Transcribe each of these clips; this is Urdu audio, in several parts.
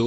2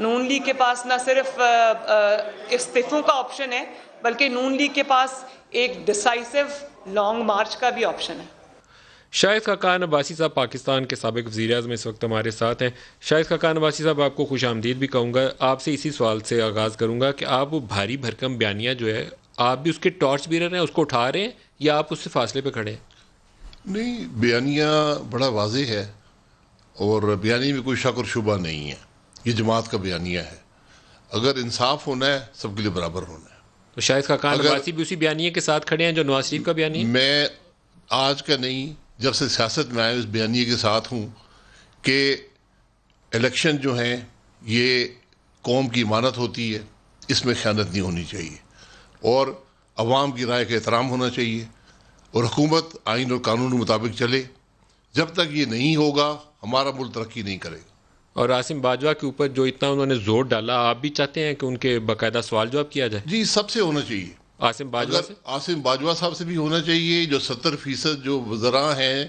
نون لیگ کے پاس نہ صرف استعفوں کا آپشن ہے بلکہ نون لیگ کے پاس ایک ڈیسائسو لانگ مارچ کا بھی آپشن ہے. شاہد خاقان عباسی صاحب پاکستان کے سابق وزیر اعظم اس وقت ہمارے ساتھ ہیں. شاہد خاقان عباسی صاحب, آپ کو خوش آمدید بھی کہوں گا. آپ سے اسی سوال سے آغاز کروں گا کہ آپ وہ بھاری بھرکم بیانیہ جو ہے, آپ بھی اس کے ٹارچ بیرر ہیں, اس کو اٹھا رہے ہیں یا آپ اس سے فاصلے پہ کھڑے ہیں؟ نہیں, بیانیہ بڑا واضح ہے اور بیانیہ میں کوئی شک اور شبہ نہیں ہے. یہ جماعت کا بیانیہ ہے. اگر انصاف ہونا ہے سب کے لیے برابر ہونا ہے. تو شاہد خاقان عباسی بھی اسی بیانیے کے ساتھ کھڑے ہیں جو نواز شریف کا بیانیہ ہے؟ میں آج کا نہیں, جب سے سیاست میں آئے اس بیانیے کے ساتھ ہوں کہ الیکشن جو ہیں یہ قوم کی امانت ہوتی ہے, اس میں خیانت نہیں ہونی چاہیے اور عوام کی رائے کا احترام ہونا چاہیے اور حکومت آئین اور قانون کے مطابق چلے. جب تک یہ نہیں ہوگا ہمارا ملک ترقی نہیں کرے گا. اور عاصم باجوہ کے اوپر جو اتنا انہوں نے زور ڈالا, آپ بھی چاہتے ہیں کہ ان کے باقاعدہ سوال جواب کیا جائے؟ جی, سب سے ہونا چاہیے. عاصم باجوہ سے, عاصم باجوہ صاحب سے بھی ہونا چاہیے. جو 70% جو وزراء ہیں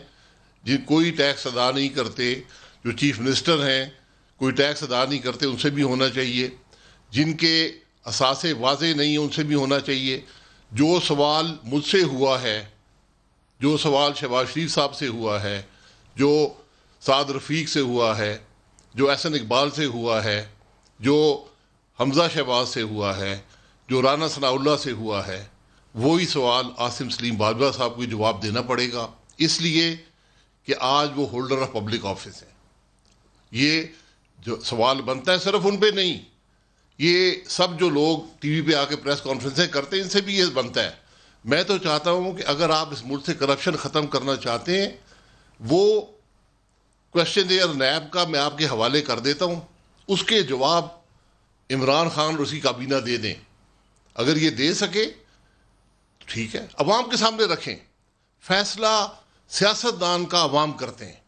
جن کوئی ٹیکس ادا نہیں کرتے, جو چیف منسٹر ہیں کوئی ٹیکس ادا نہیں کرتے, ان سے بھی ہونا چاہیے. جن کے اثاثے واضح نہیں ہیں ان سے بھی ہونا چاہیے. جو سوال مجھ سے ہوا ہے, جو سوال شہباز شریف صاحب سے ہوا ہے, جو سعد رفیق سے ہوا ہے, جو احسن اقبال سے ہوا ہے, جو حمزہ شہباز سے ہوا ہے, جو رانا ثناء اللہ سے ہوا ہے, وہی سوال عاصم سلیم باجوہ صاحب کو جواب دینا پڑے گا. اس لیے کہ آج وہ ہولڈر آف پبلک آفس ہیں. یہ جو سوال بنتا ہے صرف ان پہ نہیں, یہ سب جو لوگ ٹی وی پہ آ کے پریس کانفرنسیں کرتے ہیں ان سے بھی یہ بنتا ہے. میں تو چاہتا ہوں کہ اگر آپ اس ملک سے کرپشن ختم کرنا چاہتے ہیں, وہ کوشچن ایئر نیب کا میں آپ کے حوالے کر دیتا ہوں, اس کے جواب عمران خان اور اس کی کابینہ دے دیں. اگر یہ دے سکے تو ٹھیک ہے, عوام کے سامنے رکھیں. فیصلہ سیاستدان کا عوام کرتے ہیں.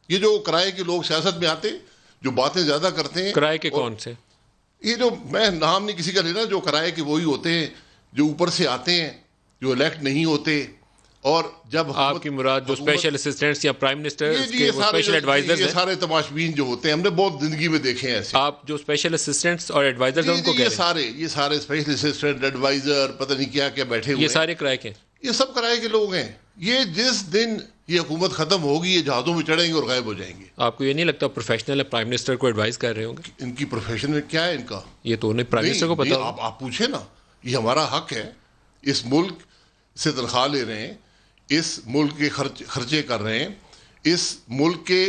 یہ جو کرائے کے لوگ سیاست میں آتے جو باتیں زیادہ کرتے ہیں, کرائے کے کون سے, یہ جو میں نام نہیں کسی کا لینا, جو کرائے کے وہی ہوتے ہیں جو اوپر سے آتے ہیں, جو الیکٹ نہیں ہوتے. اور جب آپ کی مراد جو اسپیشل اسسٹنٹس یا پرائم منسٹر کے اسپیشل ایڈوائزرز ہیں, یہ سارے تماشبین جو ہوتے ہیں, ہم نے بہت زندگی میں دیکھے ہیں ایسے. آپ جو اسپیشل اسسٹنٹس اور ایڈوائزرز ہیں ان کو کہہ رہے ہیں, یہ سارے اسپیشل اسسٹنٹ ایڈوائزر پتہ نہیں کیا کیا بیٹھے ہوئے یہ سارے کرائے کے, یہ سب کرائے کے لوگ ہیں. یہ جس دن یہ حکومت ختم ہوگی یہ جہازوں میں چڑھیں گے اور غائب ہو جائیں گے. آپ کو یہ نہیں لگتا پروفیشنل ہے, پرائم منسٹر کو ایڈوائز کر رہے ہوں گے؟ ان کی پروفیشن میں کیا ہے ان کا, یہ تو انہیں پرائم منسٹر کو پتا. آپ پوچھیں نا, یہ ہمارا حق ہے. اس ملک سے تنخواہ لے رہے ہیں, اس ملک کے خرچے کر رہے ہیں, اس ملک کے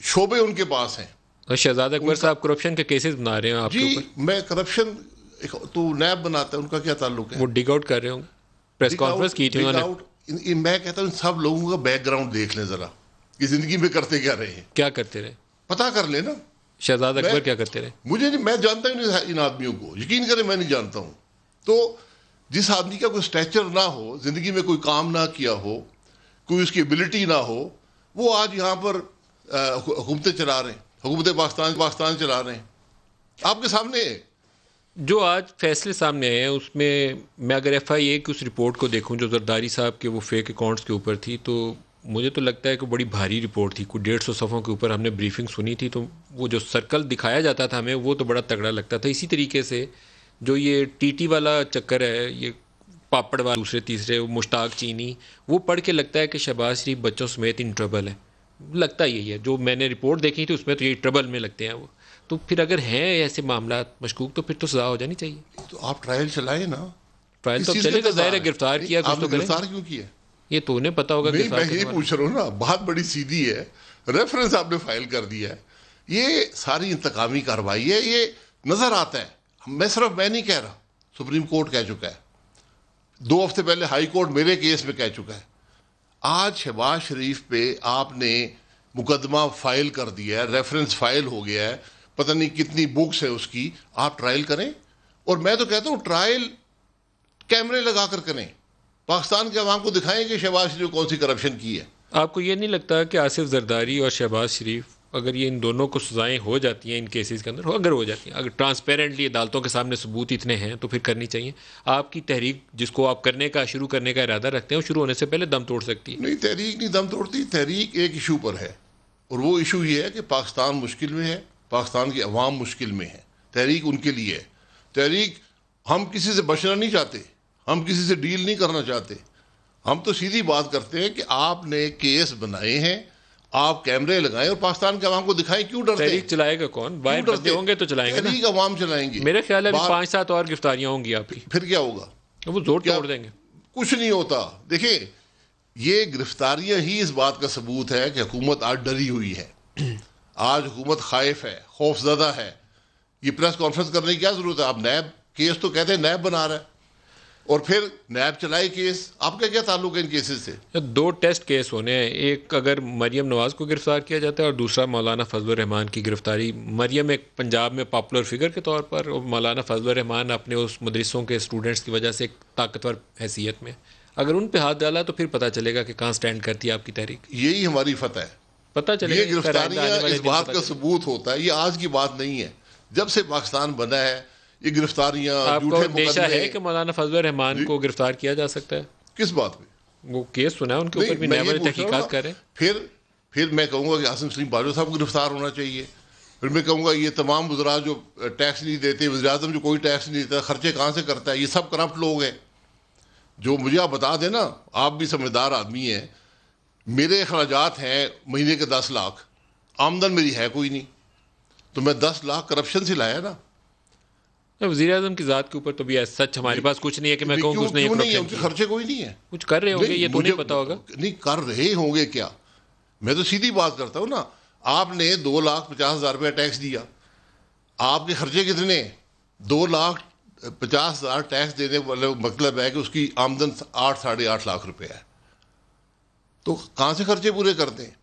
شعبے ان کے پاس ہیں. شہزاد اکبر صاحب کرپشن کے کیسز بنا رہے ہیں آپ کے اوپر. جی, میں کرپشن تو نیب بناتا ہے, ان کا کیا تعلق ہے؟ وہ ڈگ آؤٹ کر رہے ہوں گے, پریس کانفرنس کی تھی انہوں نے. میں کہتا ہوں سب لوگوں کا بیک گراؤنڈ دیکھ لیں ذرا, یہ زندگی میں کرتے کیا رہے ہیں, کیا کرتے رہے, پتا کر لیں نا. شہزاد اکبر کیا کرتے رہے؟ مجھے نہیں, میں جانتا ہی نہیں ان آدمیوں کو, یقین کریں میں نہیں جانتا ہوں. تو جس آدمی کا کوئی اسٹیچر نہ ہو, زندگی میں کوئی کام نہ کیا ہو, کوئی اس کی ایبلٹی نہ ہو, وہ آج یہاں پر حکومتیں چلا رہے ہیں, حکومت پاکستان چلا رہے ہیں آپ کے سامنے. جو آج فیصلے سامنے آئے ہیں اس میں اگر ایف آئی اے کی اس رپورٹ کو دیکھوں جو زرداری صاحب کے وہ فیک اکاؤنٹس کے اوپر تھی, تو مجھے تو لگتا ہے کہ بڑی بھاری رپورٹ تھی. کوئی 150 صفحوں کے اوپر ہم نے بریفنگ سنی تھی, تو وہ جو سرکل دکھایا جاتا تھا ہمیں وہ تو بڑا تگڑا لگتا تھا. اسی طریقے سے جو یہ ٹی ٹی والا چکر ہے, یہ پاپڑ والا دوسرے تیسرے مشتاق چینی, وہ پڑھ کے لگتا ہے کہ شہباز شریف بچوں سمیت ان ٹربل ہے. لگتا یہی ہے, جو میں نے رپورٹ دیکھی تھی اس میں تو یہ ٹربل میں لگتے ہیں وہ. تو پھر اگر ہیں ایسے معاملات مشکوک تو پھر تو سزا ہو جانی چاہیے. تو آپ ٹرائل چلائیں نا. ٹرائل تو چلے گا, ظاہر ہے گرفتار کیا کچھ تو کریں. گرفتار کیوں کیا یہ تو انہیں پتا ہوگا. میں یہی پوچھ رہا ہوں نا, بات بڑی سیدھی ہے. ریفرنس آپ نے فائل کر دیا ہے, یہ ساری انتقامی کارروائی ہے, یہ نظر آتا ہے. میں نہیں کہہ رہا, سپریم کورٹ کہہ چکا ہے, 2 ہفتے پہلے ہائی کورٹ میرے کیس میں کہہ چکا ہے. آج شہباز شریف پہ آپ نے مقدمہ فائل کر دیا ہے, ریفرنس فائل ہو گیا ہے, پتہ نہیں کتنی بکس ہے اس کی. آپ ٹرائل کریں, اور میں تو کہتا ہوں ٹرائل کیمرے لگا کر کریں, پاکستان کے عوام کو دکھائیں کہ شہباز شریف کون سی کرپشن کی ہے. آپ کو یہ نہیں لگتا کہ آصف زرداری اور شہباز شریف, اگر یہ ان دونوں کو سزائیں ہو جاتی ہیں ان کیسز کے اندر, اگر ہو جاتی ہیں, اگر ٹرانسپیرنٹلی عدالتوں کے سامنے ثبوت اتنے ہیں تو پھر کرنی چاہیے. آپ کی تحریک جس کو آپ شروع کرنے کا ارادہ رکھتے ہیں, وہ شروع ہونے سے پہلے دم توڑ سکتی ہے. نہیں, تحریک نہیں دم توڑتی. تحریک ایک ایشو پر ہے, اور وہ ایشو یہ ہے کہ پاکستان مشکل میں ہے, پاکستان کے عوام مشکل میں ہے. تحریک ان کے لیے ہے. تحریک ہم کسی سے بچنا نہیں چاہتے, ہم کسی سے ڈیل نہیں کرنا چاہتے. ہم تو سیدھی بات کرتے ہیں کہ آپ نے کیس بنائے ہیں, آپ کیمرے لگائیں اور پاکستان کے عوام کو دکھائیں. کیوں ڈرتے ہیں؟ تحریک چلائے گا کون؟ باہر بندے ہوں گے تو چلائیں گے نا. تحریک عوام چلائیں گے. میرے خیال ہے 5-7 اور گرفتاریاں ہوں گی آپ کی. پھر کیا ہوگا؟ وہ زور توڑ دیں گے. کچھ نہیں ہوتا. دیکھیں, یہ گرفتاریاں ہی اس بات کا ثبوت ہے کہ حکومت آج ڈری ہوئی ہے. آج حکومت خائف ہے, خوف زدہ ہے. یہ پریس کانفرنس کرنے کی کیا ضرورت ہے؟ آپ نیب کیس تو کہتے ہیں نیب بنا رہا ہے, اور پھر نیب چلائے کیس. آپ کا کیا تعلق ہے ان کیسز سے؟ 2 ٹیسٹ کیس ہونے ہیں, ایک اگر مریم نواز کو گرفتار کیا جاتا ہے اور دوسرا مولانا فضل الرحمان کی گرفتاری. مریم ایک پنجاب میں پاپولر فگر کے طور پر, اور مولانا فضل الرحمان اپنے اس مدرسوں کے اسٹوڈنٹس کی وجہ سے ایک طاقتور حیثیت میں. اگر ان پہ ہاتھ ڈالا تو پھر پتہ چلے گا کہ کہاں سٹینڈ کرتی ہے آپ کی تحریک. یہی ہماری فتح ہے. پتہ چلے گا. یہ گرفتاریاں اس بات کا ثبوت ہوتا ہے. یہ آج کی بات نہیں ہے, جب سے پاکستان بنا ہے یہ گرفتاریاں, آپ کو اندیشہ ہے کہ مولانا فضل الرحمان کو گرفتار کیا جا سکتا ہے؟ کس بات پہ؟ وہ کیس سنا ہے ان کے اوپر بھی, نیب والے تحقیقات کر رہے ہیں. پھر میں کہوں گا کہ عاصم سلیم باجوہ صاحب کو گرفتار ہونا چاہیے. پھر میں کہوں گا یہ تمام وزراء جو ٹیکس نہیں دیتے, وزیر اعظم جو کوئی ٹیکس نہیں دیتا, خرچے کہاں سے کرتا ہے, یہ سب کرپٹ لوگ ہیں. جو مجھے آپ بتا دیں نا, آپ بھی سمجھدار آدمی ہیں, میرے اخراجات ہیں مہینے کے 10 لاکھ, آمدن میری ہے کوئی نہیں, تو میں 10 لاکھ کرپشن سے لایا نا. وزیر اعظم کی ذات کے اوپر تو بھی سچ ہمارے پاس کچھ نہیں ہے کہ میں کہوں کہ اس نے یہ کرپشن. ان کے خرچے کوئی نہیں ہے. کچھ کر رہے ہوں گے, یہ تو نہیں پتا ہوگا. نہیں کر رہے ہوں گے کیا, میں تو سیدھی بات کرتا ہوں نا. آپ نے 2,50,000 روپے ٹیکس دیا, آپ کے خرچے کتنے؟ 2,50,000 ٹیکس دینے والے مطلب ہے کہ اس کی آمدن 8-8.5 لاکھ روپے ہے, تو کہاں سے خرچے پورے کرتے ہیں؟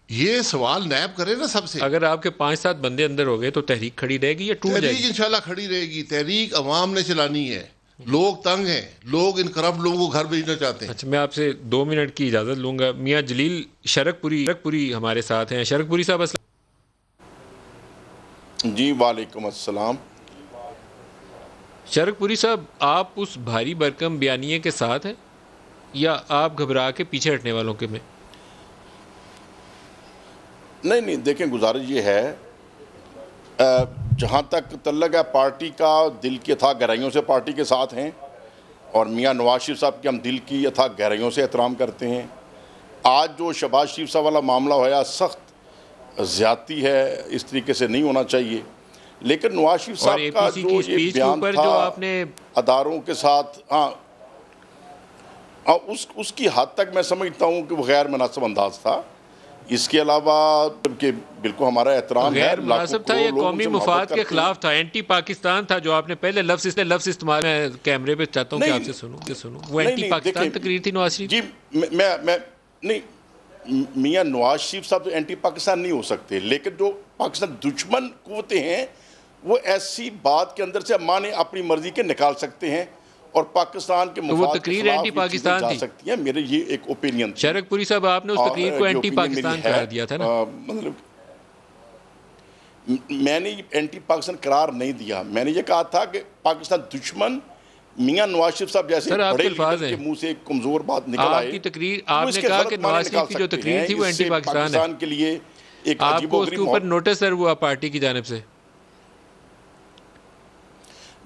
یہ سوال نیب کرے نا سب سے. اگر آپ کے 5-7 بندے اندر ہو گئے تو تحریک کھڑی رہے گی یا ٹوٹ جائے گی؟ تحریک انشاءاللہ کھڑی رہے گی. تحریک عوام نے چلانی ہے. لوگ تنگ ہیں, لوگ ان کرپٹ لوگوں کو گھر بھیجنا چاہتے ہیں. اچھا, میں آپ سے 2 منٹ کی اجازت لوں گا. میاں جلیل شرک پوری ہمارے ساتھ ہیں. شرک پوری صاحب جی وعلیکم السلام. شرک پوری صاحب, آپ اس بھاری بھرکم بیانیے کے ساتھ ہیں یا آپ گھبرا کے پیچھے ہٹنے والوں کے میں؟ نہیں دیکھیں, گزارش یہ ہے, جہاں تک تعلق ہے پارٹی کا, دل کی اتھاہ گہرائیوں سے پارٹی کے ساتھ ہیں, اور میاں نواز شریف صاحب کے ہم دل کی اتھاہ گہرائیوں سے احترام کرتے ہیں. آج جو شہباز شریف صاحب والا معاملہ ہوا سخت زیادتی ہے, اس طریقے سے نہیں ہونا چاہیے. لیکن نواز شریف صاحب کا جو یہ بیان تھا اداروں کے ساتھ, اس کی حد تک میں سمجھتا ہوں کہ وہ غیر مناسب انداز تھا. اس کے علاوہ کہ بالکل ہمارا احترام ہے, غیر مناسب تھا یا قومی مفاد کے خلاف تھا, اینٹی پاکستان تھا جو آپ نے پہلے لفظ استعمال, میں کیمرے پہ چاہتا ہوں کہ آپ سے سنوں. وہ اینٹی پاکستان تقریر تھی نواز شریف. جی میں نہیں, میاں نواز شریف صاحب تو اینٹی پاکستان نہیں ہو سکتے, لیکن جو پاکستان دشمن قوتیں ہیں وہ ایسی بات کے اندر سے مانے اپنی مرضی کے نکال سکتے ہیں اور پاکستان کے مفاد کے خلاف یہ چیزیں جا سکتی ہیں. میرے یہ ایک اوپینین تھی. شرک پوری صاحب, آپ نے اس تقریر کو اینٹی پاکستان قرار دیا تھا نا؟ مطلب میں نے اینٹی پاکستان قرار نہیں دیا, میں نے یہ کہا تھا کہ پاکستان دشمن میاں نواز شریف صاحب جیسے بڑے لیڈر کے منہ سے ایک کمزور بات نکل آئے. آپ کی تقریر, آپ نے کہا کہ نواز شریف کی جو تقریر تھی وہ اینٹی پاکستان ہے. کے لیے ایک آپ عجیب کو و اس کے غریب اوپر نوٹس سر ہوا پارٹی کی جانب سے؟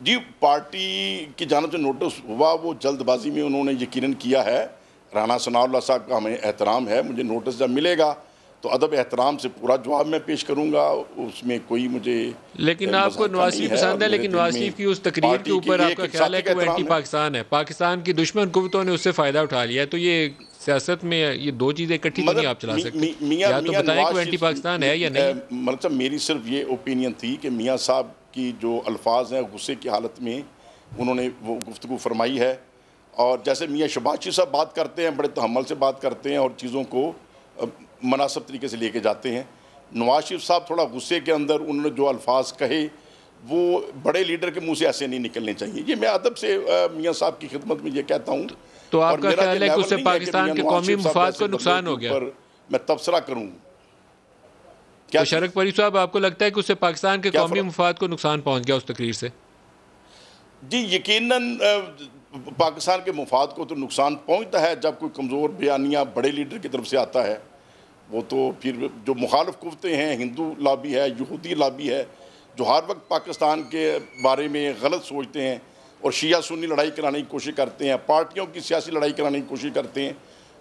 جی پارٹی کی جانب سے نوٹس ہوا, وہ جلد بازی میں انہوں نے یقیناً کیا ہے. رانا ثناء اللہ صاحب کا ہمیں احترام ہے, مجھے نوٹس جب ملے گا تو ادب احترام سے پورا جواب میں پیش کروں گا, اس میں کوئی مجھے. لیکن آپ کو نواز شریف پسند ہے, لیکن نواز شریف کی اس تقریر کے اوپر آپ کا خیال ہے کہ وہ اینٹی پاکستان ہے, پاکستان کی دشمن قوتوں نے اس سے فائدہ اٹھا لیا ہے, تو یہ سیاست میں یہ 2 چیزیں اکٹھی تو نہیں آپ چلا سکتے. یا تو بتائیں کہ وہ اینٹی پاکستان ہے یا نہیں. مطلب میری صرف یہ اوپینین تھی کہ میاں صاحب کی جو الفاظ ہیں غصے کی حالت میں انہوں نے وہ گفتگو فرمائی ہے, اور جیسے میاں شہباز شریف صاحب بات کرتے ہیں, بڑے تحمل سے بات کرتے ہیں اور چیزوں کو مناسب طریقے سے لے کے جاتے ہیں. نواز شریف صاحب تھوڑا غصے کے اندر انہوں نے جو الفاظ کہے وہ بڑے لیڈر کے منہ سے ایسے نہیں نکلنے چاہیے. یہ میں ادب سے میاں صاحب کی خدمت میں یہ کہتا ہوں. تو آپ کا خیال ہے کہ اس سے پاکستان کے قومی مفاد کو نقصان ہو گیا؟ میں تبصرہ کروں. تو شرک پوری صاحب, آپ کو لگتا ہے کہ اس سے پاکستان کے قومی مفاد کو نقصان پہنچ گیا اس تقریر سے؟ جی یقیناً پاکستان کے مفاد کو تو نقصان پہنچتا ہے جب کوئی کمزور بیانیہ بڑے لیڈر کی طرف سے آتا ہے. وہ تو پھر جو مخالف قوتیں ہیں, ہندو لابی ہے, یہودی لابی ہے, جو ہر وقت پاکستان کے بارے میں غلط سوچتے ہیں اور شیعہ سنی لڑائی کرانے کی کوشش کرتے ہیں، پارٹیوں کی سیاسی لڑائی کرانے کی کوشش کرتے ہیں،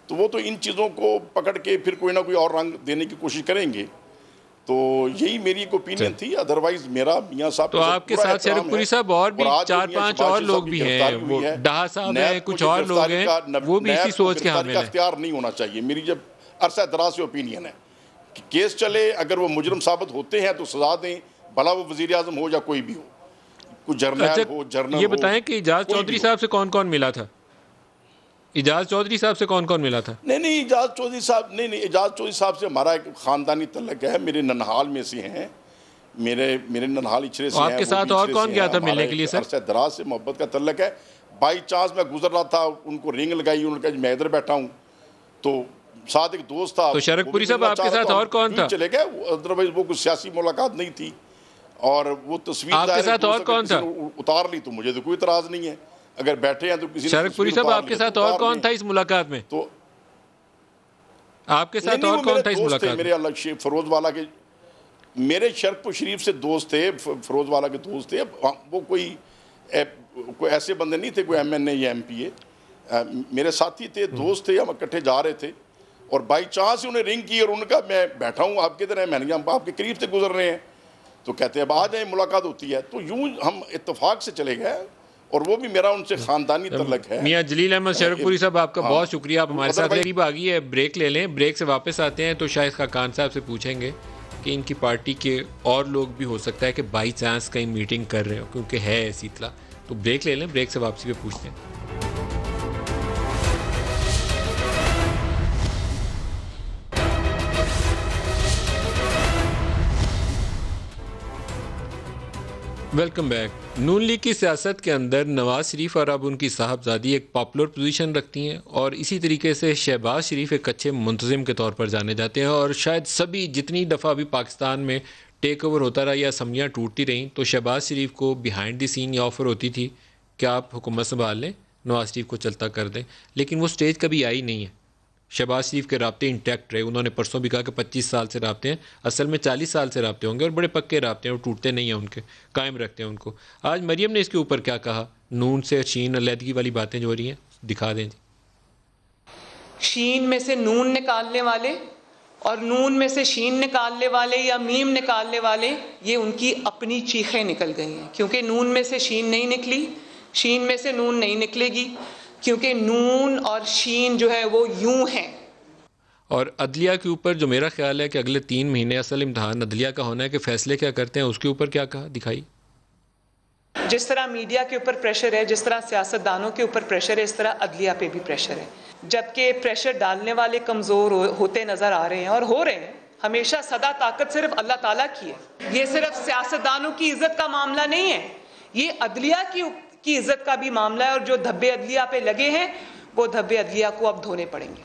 تو وہ تو ان چیزوں کو پکڑ کے پھر کوئی نہ کوئی اور رنگ دینے کی کوشش کریں گے. تو یہی میری ایک اوپینین تھی. ادروائز میرا میاں صاحب تو آپ کے ساتھ شرف پوری صاحب اور بھی 4-5 اور لوگ بھی ہیں، وہ ڈہا صاحب ہیں، کچھ اور لوگ ہیں، وہ بھی اسی سوچ کے حامل ہیں. اختیار نہیں ہونا چاہیے. میری جب عرصہ دراز سے اوپینین ہے کہ کیس چلے، اگر وہ مجرم ثابت ہوتے ہیں تو سزا دیں، بھلا وہ وزیر اعظم ہو یا کوئی بھی ہو، کوئی جرنیل ہو، جرنل ہو. یہ بتائیں کہ اعجاز چودھری صاحب سے کون کون ملا تھا؟ اعجاز چودھری صاحب سے کون کون ملا تھا؟ نہیں اعجاز چودھری صاحب اعجاز چودھری صاحب سے ہمارا ایک خاندانی تعلق ہے. میرے ننہال میں سے ہیں، میرے ننہال اچھرے سے ہیں. آپ کے ساتھ اور کون گیا تھا ملنے کے لیے سر؟ عرصہ دراز سے محبت کا تعلق ہے. بائی چانس میں گزر رہا تھا، ان کو رنگ لگائی، انہوں نے کہا میں ادھر بیٹھا ہوں، تو ساتھ ایک دوست تھا. تو شرک پوری صاحب آپ کے ساتھ اور کون تھا؟ چلے گئے، ادروائز وہ کوئی سیاسی ملاقات نہیں تھی. اور وہ تصویر آپ کے ساتھ اور کون تھا؟ اتار لی تو مجھے تو کوئی اعتراض نہیں ہے. اگر بیٹھے ہیں تو کسی شرک پوری صاحب آپ کے ساتھ اور کون تھا اس ملاقات میں؟ تو آپ کے ساتھ اور کون تھا اس ملاقات میں؟ میرے الگ فیروز والا کے، میرے شرک پور شریف سے دوست تھے، فیروز والا کے دوست تھے. وہ کوئی ایسے بندے نہیں تھے، کوئی MNA یا MP اے. میرے ساتھی تھے، دوست تھے، ہم اکٹھے جا رہے تھے اور بائی چانس انہیں رنگ کی اور ان کا میں بیٹھا ہوں، آپ کدھر ہیں؟ میں نے کہا ہم آپ کے قریب سے گزر رہے ہیں. تو کہتے ہیں اب آ جائیں، ملاقات ہوتی ہے. تو یوں ہم اتفاق سے چلے گئے اور وہ بھی میرا ان سے خاندانی تعلق ہے. میاں جلیل احمد شرک پوری صاحب آپ کا بہت شکریہ، آپ ہمارے ساتھ قریب آ گئی ہے. بریک لے لیں، بریک سے واپس آتے ہیں تو شاہد خاقان صاحب سے پوچھیں گے کہ ان کی پارٹی کے اور لوگ بھی ہو سکتا ہے کہ بائی چانس کہیں میٹنگ کر رہے ہو، کیونکہ ہے ایسی اطلاع. تو بریک لے لیں، بریک سے واپسی پہ پوچھتے ہیں. Welcome back. نون لیگ کی سیاست کے اندر نواز شریف اور اب ان کی صاحبزادی ایک پاپولر پوزیشن رکھتی ہیں، اور اسی طریقے سے شہباز شریف ایک اچھے منتظم کے طور پر جانے جاتے ہیں. اور شاید سبھی جتنی دفعہ بھی پاکستان میں ٹیک اوور ہوتا رہا یا اسمبلیاں ٹوٹتی رہیں تو شہباز شریف کو بیہائنڈ دی سین یہ آفر ہوتی تھی کہ آپ حکومت سنبھال لیں، نواز شریف کو چلتا کر دیں. لیکن وہ سٹیج کبھی آئی نہیں ہے. شہباز شریف کے رابطے انٹیکٹ رہے. انہوں نے پرسوں بھی کہا کہ 25 سال سے رابطے ہیں، اصل میں 40 سال سے رابطے ہوں گے، اور بڑے پکے رابطے ہیں اور ٹوٹتے نہیں ہیں، ان کے قائم رکھتے ہیں ان کو. آج مریم نے اس کے اوپر کیا کہا؟ نون سے شین علیحدگی والی باتیں جو ہو رہی ہیں، دکھا دیں جی. شین میں سے نون نکالنے والے اور نون میں سے شین نکالنے والے یا میم نکالنے والے، یہ ان کی اپنی چیخیں نکل گئی ہیں. کیونکہ نون میں سے شین نہیں نکلی، شین میں سے نون نہیں نکلے گی، کیونکہ نون اور شین جو ہے وہ یوں ہیں. اور عدلیہ کے اوپر جو میرا خیال ہے کہ اگلے 3 مہینے اصل امتحان عدلیہ کا ہونا ہے کہ فیصلے کیا کرتے ہیں، اس کے اوپر کیا کہا، دکھائی. جس طرح میڈیا کے اوپر پریشر ہے، جس طرح سیاستدانوں کے اوپر پریشر ہے، اس طرح عدلیہ پہ بھی پریشر ہے. جبکہ پریشر ڈالنے والے کمزور ہوتے نظر آ رہے ہیں اور ہو رہے ہیں. ہمیشہ صدا طاقت صرف اللہ تعالیٰ کی ہے. یہ صرف سیاستدانوں کی عزت کا معاملہ نہیں ہے، یہ عدلیہ کی عزت کا بھی معاملہ ہے. اور جو دھبے عدلیہ پہ لگے ہیں وہ دھبے عدلیہ کو اب دھونے پڑیں گے.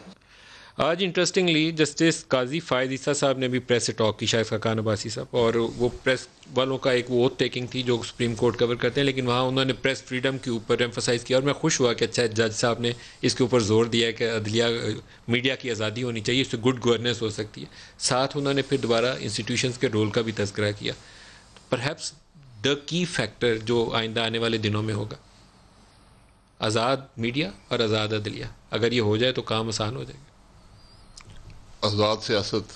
آج انٹرسٹنگلی جسٹس قاضی فائد عیسیٰ صاحب نے بھی پریس سے ٹاک کی، شاہد خاقان عباسی صاحب، اور وہ پریس والوں کا ایک وہ ٹیکنگ تھی جو سپریم کورٹ کور کرتے ہیں، لیکن وہاں انہوں نے پریس فریڈم کے اوپر ایمفسائز کیا. اور میں خوش ہوا کہ اچھا جج صاحب نے اس کے اوپر زور دیا ہے کہ عدلیہ میڈیا کی آزادی ہونی چاہیے، اس سے گڈ گورننس ہو سکتی ہے. ساتھ انہوں نے پھر دوبارہ انسٹیٹیوشنز کے رول کا بھی تذکرہ کیا. پرہیپس دا کی فیکٹر جو آئندہ آنے والے دنوں میں ہوگا، آزاد میڈیا اور آزاد عدلیہ. اگر یہ ہو جائے تو کام آسان ہو جائے گا. آزاد سیاست،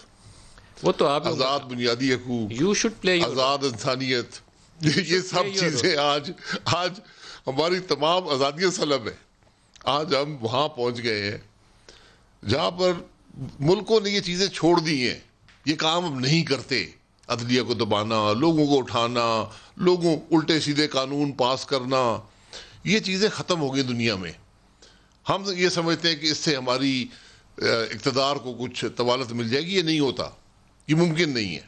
وہ تو آپ آزاد بنیادی حقوق، یو شوڈ پلے آزاد انسانیت، یہ سب چیزیں آج ہماری تمام آزادیاں سلب ہیں. آج ہم وہاں پہنچ گئے ہیں جہاں پر ملکوں نے یہ چیزیں چھوڑ دی ہیں. یہ کام اب نہیں کرتے. عدلیہ کو دبانا، لوگوں کو اٹھانا، لوگوں الٹے سیدھے قانون پاس کرنا، یہ چیزیں ختم ہو گئی دنیا میں. ہم یہ سمجھتے ہیں کہ اس سے ہماری اقتدار کو کچھ طوالت مل جائے گی. یہ نہیں ہوتا، یہ ممکن نہیں ہے.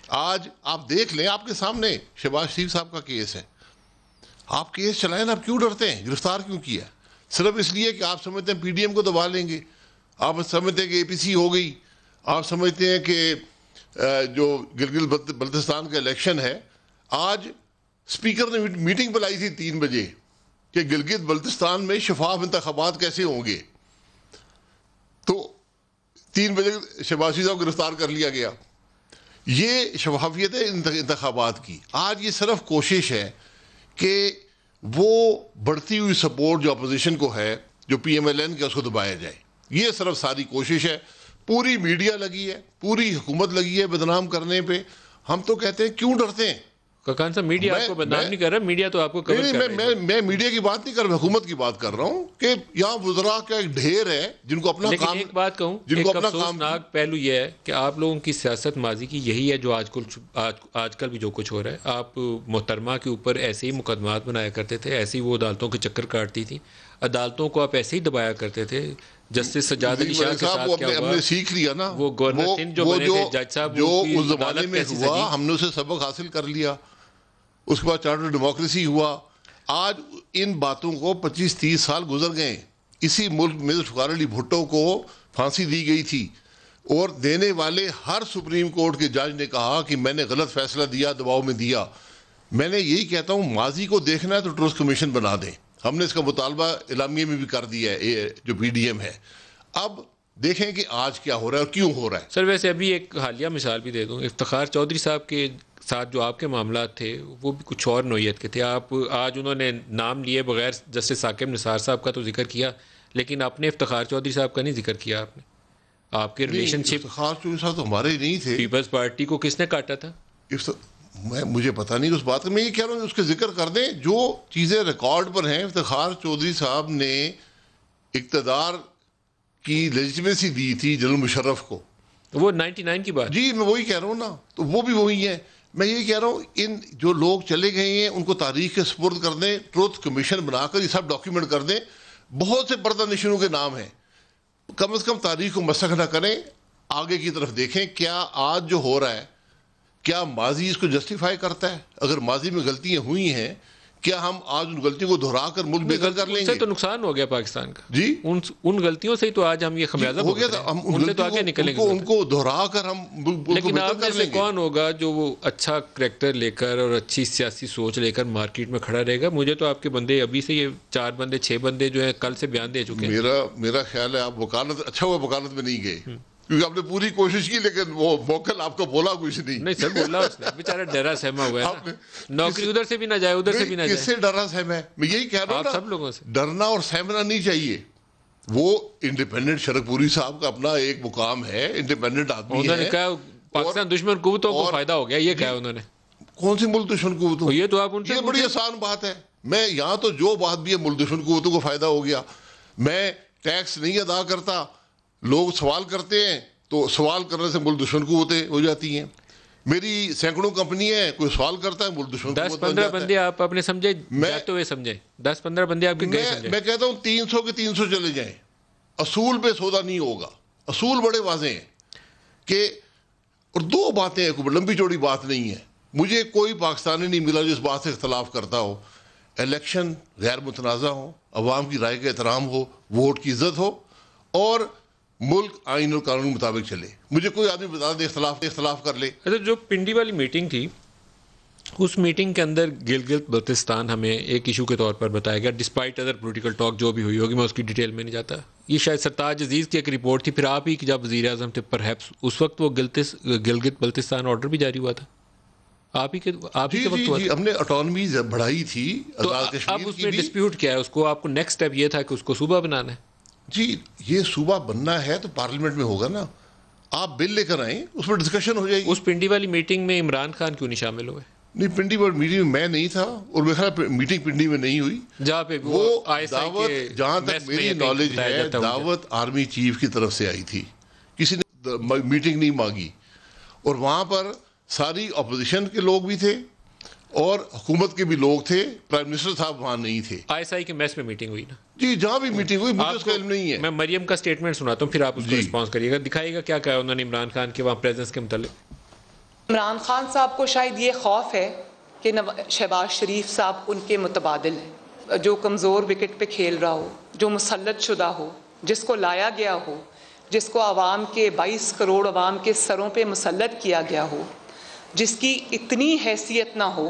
آج آپ دیکھ لیں، آپ کے سامنے شہباز شریف صاحب کا کیس ہے. آپ کیس چلائیں نا، آپ کیوں ڈرتے ہیں؟ گرفتار کیوں کیا؟ صرف اس لیے کہ آپ سمجھتے ہیں PDM کو دبا لیں گے، آپ سمجھتے ہیں کہ APC ہو گئی، آپ سمجھتے ہیں کہ جو گلگت بلتستان کا الیکشن ہے. آج اسپیکر نے میٹنگ بلائی تھی 3 بجے کہ گلگت بلتستان میں شفاف انتخابات کیسے ہوں گے. تو 3 بجے شہباز شریف صاحب کو گرفتار کر لیا گیا. یہ شفافیت ہے انتخابات کی. آج یہ صرف کوشش ہے کہ وہ بڑھتی ہوئی سپورٹ جو اپوزیشن کو ہے, جو پی ایم ایل این کا, اس کو دبایا جائے. یہ صرف ساری کوشش ہے. پوری میڈیا لگی ہے, پوری حکومت لگی ہے بدنام کرنے پہ. ہم تو کہتے ہیں کیوں ڈرتے ہیں؟ کان صاحب میڈیا آپ کو بدنام نہیں کر رہا, میڈیا تو آپ کو کور کر رہا ہے. میں میڈیا کی بات نہیں کر رہا, حکومت کی بات کر رہا ہوں کہ یہاں وزراء کا ایک ڈھیر ہے جن کو اپنا لیکن کام, ایک بات کہوں, جن کو ایک اپنا کام. افسوسناک پہلو یہ ہے کہ آپ لوگوں کی سیاست ماضی کی یہی ہے جو آج کل بھی جو کچھ ہو رہا ہے. آپ محترمہ کے اوپر ایسے ہی مقدمات بنایا کرتے تھے, ایسے ہی وہ عدالتوں کے چکر کاٹتی تھیں, عدالتوں کو آپ ایسے ہی دبایا کرتے تھے. جسٹس سجاد علی شاہ کے ساتھ کیا ہوا, ہم نے سیکھ لیا نا, وہ گورنر سندھ جو بنے تھے جج صاحب, جو اس زمانے میں ہوا ہم نے اسے سبق حاصل کر لیا. اس کے بعد چارٹر ڈیموکریسی ہوا. آج ان باتوں کو 25-30 سال گزر گئے. اسی ملک میں ذوالفقار علی بھٹو کو پھانسی دی گئی تھی, اور دینے والے ہر سپریم کورٹ کے جج نے کہا کہ میں نے غلط فیصلہ دیا, دباؤ میں دیا. میں نے یہی کہتا ہوں, ماضی کو دیکھنا ہے تو ٹروتھ کمیشن بنا دیں. ہم نے اس کا مطالبہ اعلامیے میں بھی کر دیا ہے, جو پی ڈی ایم ہے. اب دیکھیں کہ آج کیا ہو رہا ہے اور کیوں ہو رہا ہے. سر ویسے ابھی ایک حالیہ مثال بھی دے دوں, افتخار چودھری صاحب کے ساتھ جو آپ کے معاملات تھے وہ بھی کچھ اور نوعیت کے تھے. آپ آج انہوں نے نام لیے بغیر جسٹس ثاقب نثار صاحب کا تو ذکر کیا, لیکن آپ نے افتخار چودھری صاحب کا نہیں ذکر کیا. آپ نے, آپ کے ریلیشن شپ افتخار چودھری صاحب تو ہمارے نہیں تھے. پیپلز پارٹی کو کس نے کاٹا تھا؟ مجھے پتہ نہیں اس بات کا. میں یہ کہہ رہا ہوں اس کے ذکر کر دیں جو چیزیں ریکارڈ پر ہیں. افتخار چودھری صاحب نے اقتدار کی لیجیٹمیسی دی تھی جنرل مشرف کو, وہ 99 کی بات. جی میں وہی کہہ رہا ہوں نا, تو وہ بھی وہی ہے. میں یہ کہہ رہا ہوں ان جو لوگ چلے گئے ہیں ان کو تاریخ کے سپرد کر دیں, ٹروتھ کمیشن بنا کر یہ سب ڈاکیومنٹ کر دیں. بہت سے پردہ نشینوں کے نام ہیں, کم از کم تاریخ کو مسخ نہ کریں, آگے کی طرف دیکھیں. کیا آج جو ہو رہا ہے کیا ماضی اس کو جسٹیفائی کرتا ہے؟ اگر ماضی میں غلطیاں ہوئی ہیں, کیا ہم آج ان غلطیوں کو دہرا کر ملک بہتر کر لیں گے؟ ان سے تو نقصان ہو گیا پاکستان کا. جی ان غلطیوں سے ہی تو آج ہم یہ خمیازہ ہو گیا تھا. ہم ان سے تو آگے نکلیں گے, ان کو دہرا کر ہم لیکن آپ میں سے کون ہوگا جو وہ اچھا کریکٹر لے کر اور اچھی سیاسی سوچ لے کر مارکیٹ میں کھڑا رہے گا؟ مجھے تو آپ کے بندے ابھی سے یہ 4 بندے 6 بندے جو ہیں کل سے بیان دے چکے ہیں. میرا خیال ہے آپ وکالت, اچھا ہوا وکالت میں نہیں گئے, کیونکہ آپ نے پوری کوشش کی لیکن وہ موکل آپ کو بولا کچھ نہیں سر بولا اس نے, بیچارہ ڈرا سہما ہوا ہے. نوکری ادھر سے بھی نہ جائے ادھر سے بھی نہ جائے. کس سے ڈرا سہما ہے؟ میں یہی کہہ رہا ہوں, سب لوگوں سے ڈرنا اور سہمنا نہیں چاہیے. وہ انڈیپینڈنٹ شرک پوری صاحب کا اپنا ایک مقام ہے, انڈیپینڈنٹ آدمی ہے. انہوں نے کہا پاکستان دشمن قوتوں کو فائدہ ہو گیا, یہ کہا انہوں نے. کون سی ملک دشمن قوتوں؟ یہ تو آپ ان سے, یہ بڑی آسان بات ہے. میں یہاں تو جو بات بھی ہے ملک دشمن قوتوں کو فائدہ ہو گیا. میں ٹیکس نہیں ادا کرتا, لوگ سوال کرتے ہیں تو سوال کرنے سے ملک دشمن قوتیں ہو جاتی ہیں. میری سینکڑوں کمپنی ہے, کوئی سوال کرتا ہے ملک دشمن قوت بن جاتا ہے. 10-15 بندے آپ اپنے سمجھے جاتے ہوئے سمجھے, 10-15 بندے آپ کے گئے سمجھے. میں کہتا ہوں 300 کے 300 چلے جائیں, اصول پہ سودا نہیں ہوگا. اصول بڑے واضح ہیں کہ, اور 2 باتیں ہیں, کوئی لمبی چوڑی بات نہیں ہے. مجھے کوئی پاکستانی نہیں ملا جو اس بات سے اختلاف کرتا ہو. الیکشن غیر متنازع ہو, عوام کی رائے کا احترام ہو, ووٹ کی عزت ہو, اور ملک آئین اور قانون کے مطابق چلے. مجھے کوئی آدمی بتا دے اختلاف کر لے. جو پنڈی والی میٹنگ تھی, اس میٹنگ کے اندر گلگت بلتستان ہمیں ایک ایشو کے طور پر بتایا گیا, ڈسپائٹ ادر پولیٹیکل ٹاک جو بھی ہوئی ہوگی, میں اس کی ڈیٹیل میں نہیں جاتا. یہ شاید سرتاج عزیز کی ایک رپورٹ تھی, پھر آپ ہی جب وزیر اعظم تھے پرہیپس اس وقت وہ گلگت بلتستان آرڈر بھی جاری ہوا تھا, آپ ہی کے وقت ہوا تھا. ہم نے آٹونمی بڑھائی تھی. تو اب اس میں ڈسپیوٹ کیا ہے, اس کو آپ کو نیکسٹ اسٹیپ یہ تھا کہ اس کو صوبہ بنانا ہے. جی یہ صوبہ بننا ہے تو پارلیمنٹ میں ہوگا نا, آپ بل لے کر آئیں, اس پر ڈسکشن ہو جائے گی. اس پنڈی والی میٹنگ میں عمران خان کیوں نہیں شامل ہوئے؟ نہیں, پنڈی والی میٹنگ میں نہیں تھا, اور میرا خیال میٹنگ پنڈی میں نہیں ہوئی. جہاں پہ وہ دعوت, جہاں تک میری نالج ہے, دعوت آرمی چیف کی طرف سے آئی تھی, کسی نے میٹنگ نہیں مانگی. اور وہاں پر ساری اپوزیشن کے لوگ بھی تھے اور حکومت کے بھی لوگ تھے, پرائم منسٹر صاحب وہاں نہیں تھے. ISI کے میس میں میٹنگ ہوئی نا؟ جی جہاں بھی میٹنگ ہوئی, مجھے اس کا علم نہیں ہے. میں مریم کا سٹیٹمنٹ سناتا ہوں, پھر آپ اس کو رسپانس کریے گا, دکھائیے گا کیا کہا انہوں نے عمران خان کے وہاں پریزنس کے متعلق. عمران خان صاحب کو شاید یہ خوف ہے کہ شہباز شریف صاحب ان کے متبادل ہیں, جو کمزور وکٹ پہ کھیل رہا ہو, جو مسلط شدہ ہو, جس کو لایا گیا ہو, جس کو عوام کے 22 کروڑ عوام کے سروں پہ مسلط کیا گیا ہو, جس کی اتنی حیثیت نہ ہو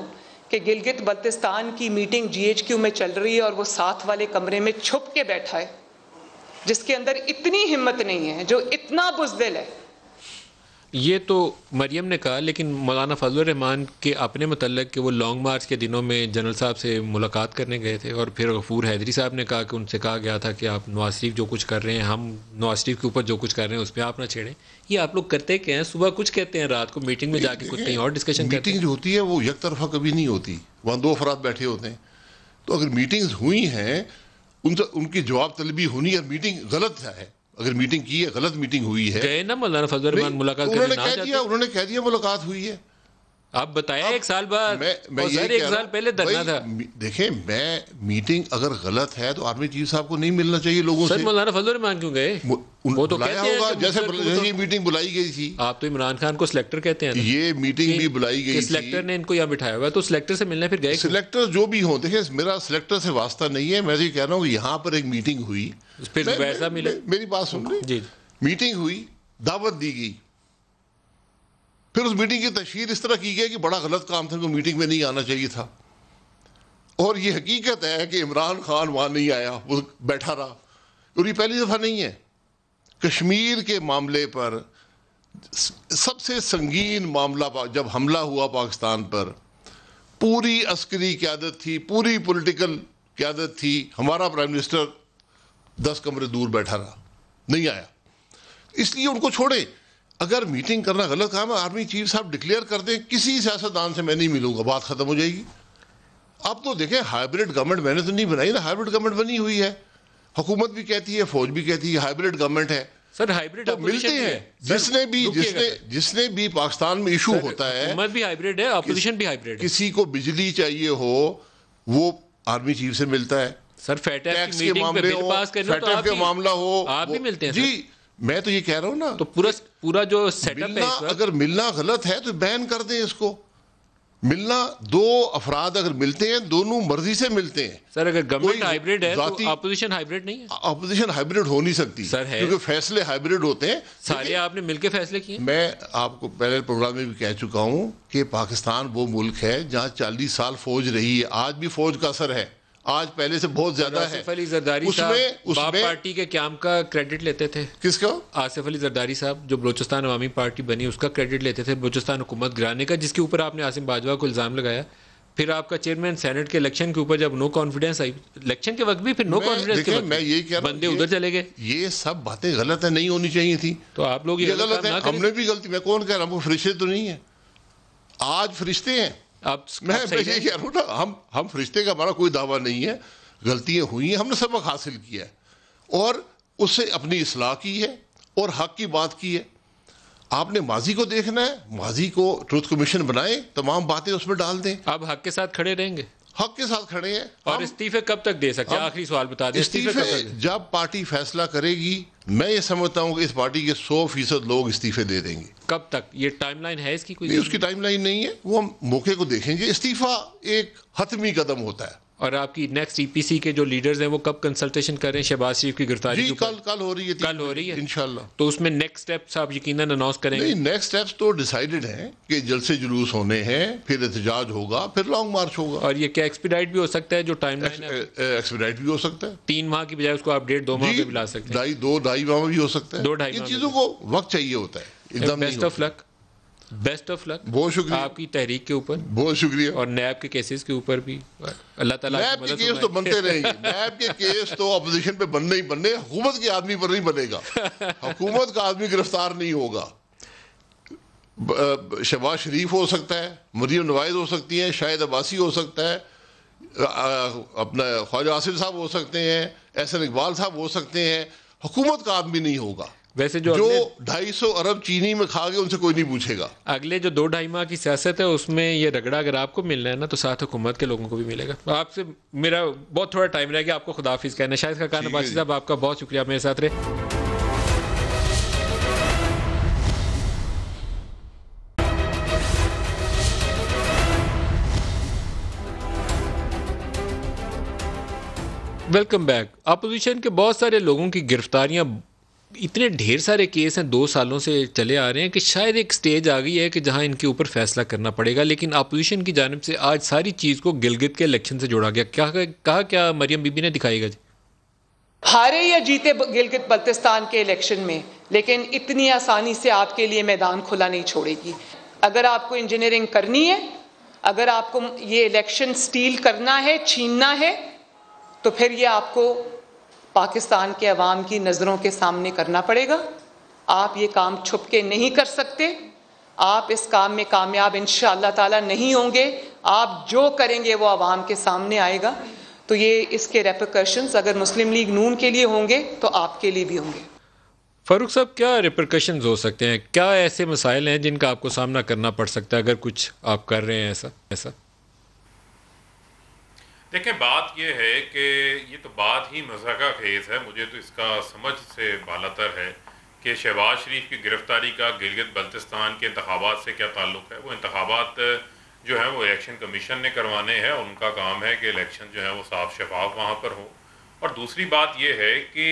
کہ گلگت بلتستان کی میٹنگ GHQ میں چل رہی ہے اور وہ ساتھ والے کمرے میں چھپ کے بیٹھا ہے, جس کے اندر اتنی ہمت نہیں ہے, جو اتنا بزدل ہے. یہ تو مریم نے کہا، لیکن مولانا فضل الرحمان کے اپنے متعلق کہ وہ لانگ مارچ کے دنوں میں جنرل صاحب سے ملاقات کرنے گئے تھے، اور پھر غفور حیدری صاحب نے کہا کہ ان سے کہا گیا تھا کہ آپ نواز شریف جو کچھ کر رہے ہیں، ہم نواز شریف کے اوپر جو کچھ کر رہے ہیں اس پہ آپ نہ چھیڑیں. یہ آپ لوگ کرتے کیا ہیں؟ صبح کچھ کہتے ہیں، رات کو میٹنگ میں جا کے کچھ کہیں اور ڈسکشن کرتے ہیں. میٹنگ جو ہوتی ہے وہ یک طرفہ کبھی نہیں ہوتی، وہاں 2 افراد بیٹھے ہوتے ہیں. تو اگر میٹنگز ہوئی ہیں ان کی جواب طلبی ہونی ہے. میٹنگ غلط ہے، اگر میٹنگ کی ہے، غلط میٹنگ ہوئی ہے. گئے نا مولانا فضل الرحمان ملاقات انہوں کرنے نے نہ کہہ جاتے؟ دیا، انہوں نے کہہ دیا ملاقات ہوئی ہے. آپ بتایا 1 سال بعد، میں اور یہ سر 1 سال پہلے دھرنا تھا. دیکھیں، میں میٹنگ اگر غلط ہے تو آرمی چیف صاحب کو نہیں ملنا چاہیے لوگوں سے. سر مولانا فضل الرحمان کیوں گئے؟ وہ تو بلایا کہتے ہیں ہوگا، کہ جیسے مجھے یہ میٹنگ بلائی گئی تھی. آپ تو عمران خان کو سلیکٹر کہتے ہیں نا. یہ میٹنگ بھی بلائی گئی تھی، سلیکٹر نے ان کو یہاں بٹھایا ہوا، تو سلیکٹر سے ملنے پھر گئے. سلیکٹر جو بھی ہوں، دیکھیں میرا سلیکٹر سے واسطہ نہیں ہے. میں یہ کہہ رہا ہوں کہ یہاں پر ایک میٹنگ ہوئی، پھر ویسا ملے. میری بات سن لیں. جی میٹنگ ہوئی، دعوت دی گئی، پھر اس میٹنگ کی تشہیر اس طرح کی گئی کہ بڑا غلط کام تھا، کو میٹنگ میں نہیں آنا چاہیے تھا. اور یہ حقیقت ہے کہ عمران خان وہاں نہیں آیا، وہ بیٹھا رہا. اور یہ پہلی دفعہ نہیں ہے. کشمیر کے معاملے پر سب سے سنگین معاملہ جب حملہ ہوا پاکستان پر، پوری عسکری قیادت تھی، پوری پولیٹیکل قیادت تھی، ہمارا پرائم منسٹر 10 کمرے دور بیٹھا رہا، نہیں آیا. اس لیے ان کو چھوڑیں. اگر میٹنگ کرنا غلط کام ہے، آرمی چیف صاحب ڈکلیئر کر دیں کسی سیاستدان سے میں نہیں ملوں گا، بات ختم ہو جائے گی. اب تو دیکھیں، ہائیبریڈ گورنمنٹ میں نے تو نہیں بنائی نا، ہائیبریڈ گورنمنٹ بنی ہوئی ہے. حکومت بھی کہتی ہے، فوج بھی کہتی ہے ہائیبریڈ گورنمنٹ ہے. سر ہائیبریڈ تو ملتے ہیں. جس نے بھی پاکستان میں ایشو ہوتا ہے، حکومت بھی ہائیبریڈ ہے، اپوزیشن بھی ہائیبریڈ ہے. کسی کو بجلی چاہیے ہو وہ آرمی چیف سے ملتا ہے. سر فیٹیف ٹیکس کی کے میٹنگ پہ معاملے بل ہو، پاس کرنا تو فیٹیف کے معاملہ ہو، آپ بھی ملتے ہیں. جی میں تو یہ کہہ رہا ہوں نا. تو پورا جو سیٹ اپ ہے، اگر ملنا غلط ہے تو بین کر دیں اس کو. ملنا 2 افراد اگر ملتے ہیں، دونوں مرضی سے ملتے ہیں. سر اگر گورنمنٹ ہائیبریڈ ہے تو اپوزیشن ہائیبریڈ نہیں ہے. اپوزیشن ہائیبریڈ ہو نہیں سکتی سر ہے، کیونکہ فیصلے ہائیبریڈ ہوتے ہیں. سارے آپ نے مل کے فیصلے کیے. میں آپ کو پہلے پروگرام میں بھی کہہ چکا ہوں کہ پاکستان وہ ملک ہے جہاں 40 سال فوج رہی ہے. آج بھی فوج کا اثر ہے، آج پہلے سے بہت زیادہ ہے. آصف علی زرداری صاحب باپ پارٹی کے قیام کا کریڈٹ لیتے تھے. کس کا؟ آصف علی زرداری صاحب جو بلوچستان عوامی پارٹی بنی، اس کا کریڈٹ لیتے تھے بلوچستان حکومت گرانے کا، جس کے اوپر آپ نے عاصم باجوہ کو الزام لگایا. پھر آپ کا چیئرمین سینٹ کے الیکشن کے اوپر جب نو کانفیڈنس آئی، الیکشن کے وقت بھی پھر نو کانفیڈنس کے میں یہی کہہ رہا ہوں، بندے ادھر چلے گئے. یہ سب باتیں غلط ہیں، نہیں ہونی چاہیے تھی. تو آپ لوگ یہ غلط ہے. ہم نے بھی غلطی، میں کون کہہ رہا ہوں، وہ فرشتے تو نہیں ہیں. آج فرشتے ہیں. میں یہ کہہ رہا ہوں نا، ہم فرشتے کا ہمارا کوئی دعویٰ نہیں ہے. غلطیاں ہوئی ہیں، ہم نے سبق حاصل کیا ہے اور اس سے اپنی اصلاح کی ہے اور حق کی بات کی ہے. آپ نے ماضی کو دیکھنا ہے، ماضی کو ٹروتھ کمیشن بنائیں، تمام باتیں اس میں ڈال دیں. آپ حق کے ساتھ کھڑے رہیں گے؟ حق کے ساتھ کھڑے ہیں. اور استعفے کب تک دے سکتے ہیں؟ آخری سوال بتا دیں. استعفے جب پارٹی فیصلہ کرے گی. میں یہ سمجھتا ہوں کہ اس پارٹی کے 100% لوگ استعفے دے دیں گے. کب تک؟ یہ ٹائم لائن ہے اس کی کوئی؟ نہیں، اس کی ٹائم لائن نہیں ہے، وہ ہم موقع کو دیکھیں گے. استعفیٰ ایک حتمی قدم ہوتا ہے. اور آپ کی نیکسٹ ای پی سی کے جو لیڈرز ہیں وہ کب کنسلٹیشن کر رہے ہیں شہباز شریف کی گرفتاری؟ جی کل ہو رہی ہے. کل ہو رہی ہے انشاءاللہ. تو اس میں نیکسٹ سٹیپس آپ یقیناً اناؤنس کریں گے؟ نہیں، نیکسٹ سٹیپس تو ڈیسائیڈڈ ہیں کہ جلسے جلوس ہونے ہیں، پھر احتجاج ہوگا، پھر لانگ مارچ ہوگا. اور یہ کیا ایکسپیڈائٹ بھی ہو سکتا ہے جو ٹائم لائن ہے؟ ایکسپیڈائٹ بھی ہو سکتا ہے. 3 ماہ کی بجائے اس کو آپ 1.5-2 ماہ پہ بھی لا سکتے ہیں. 2-2.5 ماہ بھی ہو سکتا ہے. 2-2.5 ان چیزوں کو وقت چاہیے ہوتا ہے. Best of luck. Best of luck. بہت شکریہ آپ کی تحریک کے اوپر. بہت شکریہ. اور نیب کے کیسز کے اوپر بھی اللہ تعالیٰ نیب کے کیس تو بنتے رہیں گے. نیب کے کیس تو اپوزیشن پہ بننے ہی بننے، حکومت کے آدمی پر نہیں بنے گا. حکومت کا آدمی گرفتار نہیں ہوگا. شہباز شریف ہو سکتا ہے، مریم نواز ہو سکتی ہیں، شاہد عباسی ہو سکتا ہے، اپنا خواجہ آصف صاحب ہو سکتے ہیں، احسن اقبال صاحب ہو سکتے ہیں. حکومت کا آدمی نہیں ہوگا. ویسے جو 250 ارب چینی میں کھا گئے ان سے کوئی نہیں پوچھے گا. اگلے جو 2-2.5 ماہ کی سیاست ہے اس میں یہ رگڑا اگر آپ کو ملنا ہے نا تو ساتھ حکومت کے لوگوں کو بھی ملے گا. آپ سے میرا بہت تھوڑا ٹائم رہ گیا، آپ کو خدا حافظ کہنا. شاہد خاقان عباسی صاحب آپ کا بہت شکریہ، آپ میرے ساتھ رہے. Welcome back. اپوزیشن کے بہت سارے لوگوں کی گرفتاریاں، اتنے ڈھیر سارے کیس ہیں 2 سالوں سے چلے آ رہے ہیں کہ شاید ایک سٹیج آ گئی ہے کہ جہاں ان کے اوپر فیصلہ کرنا پڑے گا. لیکن اپوزیشن کی جانب سے آج ساری چیز کو گلگت کے الیکشن سے جوڑا گیا. کیا مریم بی بی نے دکھائے گا جی؟ ہارے یا جیتے گلگت بلتستان کے الیکشن میں، لیکن اتنی آسانی سے آپ کے لیے میدان کھلا نہیں چھوڑے گی. اگر آپ کو انجینئرنگ کرنی ہے، اگر آپ کو یہ الیکشن سٹیل کرنا ہے، چھیننا ہے، تو پھر یہ آپ کو پاکستان کے عوام کی نظروں کے سامنے کرنا پڑے گا. آپ یہ کام چھپ کے نہیں کر سکتے. آپ اس کام میں کامیاب انشاءاللہ تعالی نہیں ہوں گے. آپ جو کریں گے وہ عوام کے سامنے آئے گا. تو یہ اس کے ریپرکشنز اگر مسلم لیگ نون کے لیے ہوں گے تو آپ کے لیے بھی ہوں گے. فاروق صاحب، کیا ریپرکشنز ہو سکتے ہیں؟ کیا ایسے مسائل ہیں جن کا آپ کو سامنا کرنا پڑ سکتا ہے اگر کچھ آپ کر رہے ہیں ایسا؟ دیکھیں، بات یہ ہے کہ یہ تو بات ہی مضحکہ خیز ہے. مجھے تو اس کا سمجھ سے بالاتر ہے کہ شہباز شریف کی گرفتاری کا گلگت بلتستان کے انتخابات سے کیا تعلق ہے. وہ انتخابات جو ہیں وہ الیکشن کمیشن نے کروانے ہیں، اور ان کا کام ہے کہ الیکشن جو ہے وہ صاف شفاف وہاں پر ہو. اور دوسری بات یہ ہے کہ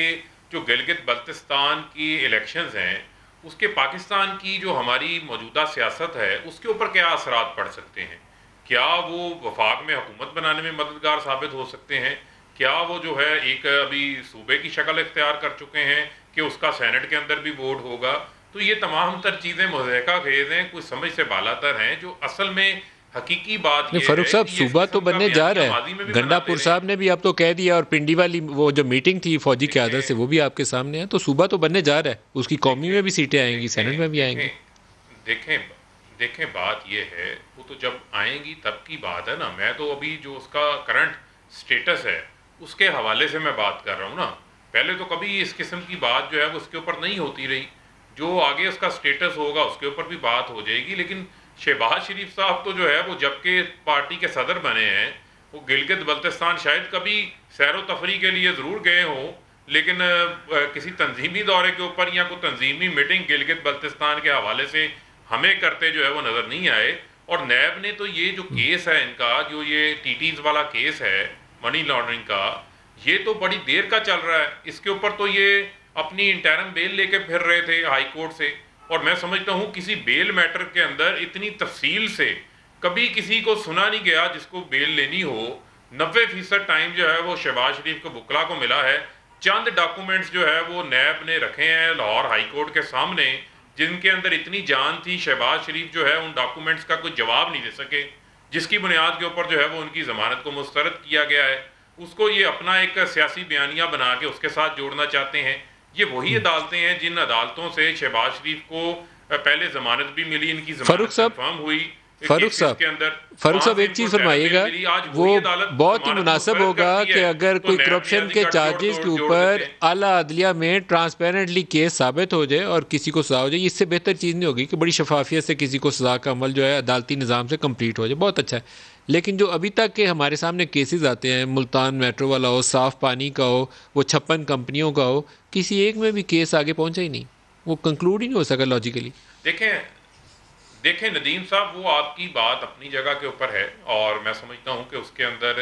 جو گلگت بلتستان کی الیکشنز ہیں، اس کے پاکستان کی جو ہماری موجودہ سیاست ہے اس کے اوپر کیا اثرات پڑ سکتے ہیں. کیا وہ وفاق میں حکومت بنانے میں مددگار ثابت ہو سکتے ہیں؟ کیا وہ جو ہے ایک ابھی صوبے کی شکل اختیار کر چکے ہیں کہ اس کا سینٹ کے اندر بھی ووٹ ہوگا؟ تو یہ تمام تر چیزیں مضحکہ خیز ہیں، کچھ سمجھ سے بالاتر ہیں. جو اصل میں حقیقی بات یہ فاروق صاحب، ہے کہ صوبہ تو بننے جا رہا ہے. گنڈا پور صاحب نے بھی اب تو کہہ دیا، اور پنڈی والی وہ جو میٹنگ تھی فوجی قیادت سے وہ بھی آپ کے سامنے ہے. تو صوبہ تو بننے جا رہا ہے، اس کی قومی میں بھی سیٹیں آئیں گی، سینٹ میں بھی آئیں گی. دیکھیں بات یہ ہے، وہ تو جب آئیں گی تب کی بات ہے نا. میں تو ابھی جو اس کا کرنٹ سٹیٹس ہے اس کے حوالے سے میں بات کر رہا ہوں نا. پہلے تو کبھی اس قسم کی بات جو ہے وہ اس کے اوپر نہیں ہوتی رہی. جو آگے اس کا سٹیٹس ہوگا اس کے اوپر بھی بات ہو جائے گی. لیکن شہباز شریف صاحب تو جو ہے وہ جب کہ پارٹی کے صدر بنے ہیں، وہ گلگت بلتستان شاید کبھی سیر و تفریح کے لیے ضرور گئے ہوں، لیکن کسی تنظیمی دورے کے اوپر یا کوئی تنظیمی میٹنگ گلگت بلتستان کے حوالے سے ہمیں کرتے جو ہے وہ نظر نہیں آئے. اور نیب نے تو یہ جو کیس ہے ان کا، جو یہ ٹی ٹیز والا کیس ہے منی لانڈرنگ کا، یہ تو بڑی دیر کا چل رہا ہے. اس کے اوپر تو یہ اپنی انٹرم بیل لے کے پھر رہے تھے ہائی کورٹ سے. اور میں سمجھتا ہوں کسی بیل میٹر کے اندر اتنی تفصیل سے کبھی کسی کو سنا نہیں گیا جس کو بیل لینی ہو. 90% ٹائم جو ہے وہ شہباز شریف کو وکلا کو ملا ہے. چند ڈاکومنٹس جو ہے وہ نیب نے رکھے ہیں لاہور ہائی کورٹ کے سامنے، جن کے اندر اتنی جان تھی. شہباز شریف جو ہے ان ڈاکومنٹس کا کوئی جواب نہیں دے سکے، جس کی بنیاد کے اوپر جو ہے وہ ان کی ضمانت کو مسترد کیا گیا ہے. اس کو یہ اپنا ایک سیاسی بیانیہ بنا کے اس کے ساتھ جوڑنا چاہتے ہیں. یہ وہی عدالتیں ہیں جن عدالتوں سے شہباز شریف کو پہلے ضمانت بھی ملی، ان کی ضمانت کنفرم ہوئی. فاروق صاحب ایک چیز فرمائیے گا، وہ بہت ہی مناسب ہوگا کہ اگر کوئی کرپشن کے چارجز کے اوپر اعلیٰ عدلیہ میں ٹرانسپیرنٹلی کیس ثابت ہو جائے اور کسی کو سزا ہو جائے. اس سے بہتر چیز نہیں ہوگی کہ بڑی شفافیت سے کسی کو سزا کا عمل جو ہے عدالتی نظام سے کمپلیٹ ہو جائے. بہت اچھا ہے. لیکن جو ابھی تک کے ہمارے سامنے کیسز آتے ہیں، ملتان میٹرو والا ہو، صاف پانی کا ہو، وہ 56 کمپنیوں کا ہو، کسی ایک میں بھی کیس آگے پہنچا ہی نہیں. وہ کنکلوڈ ہی نہیں ہو سکا لاجیکلی. دیکھیں ندیم صاحب، وہ آپ کی بات اپنی جگہ کے اوپر ہے، اور میں سمجھتا ہوں کہ اس کے اندر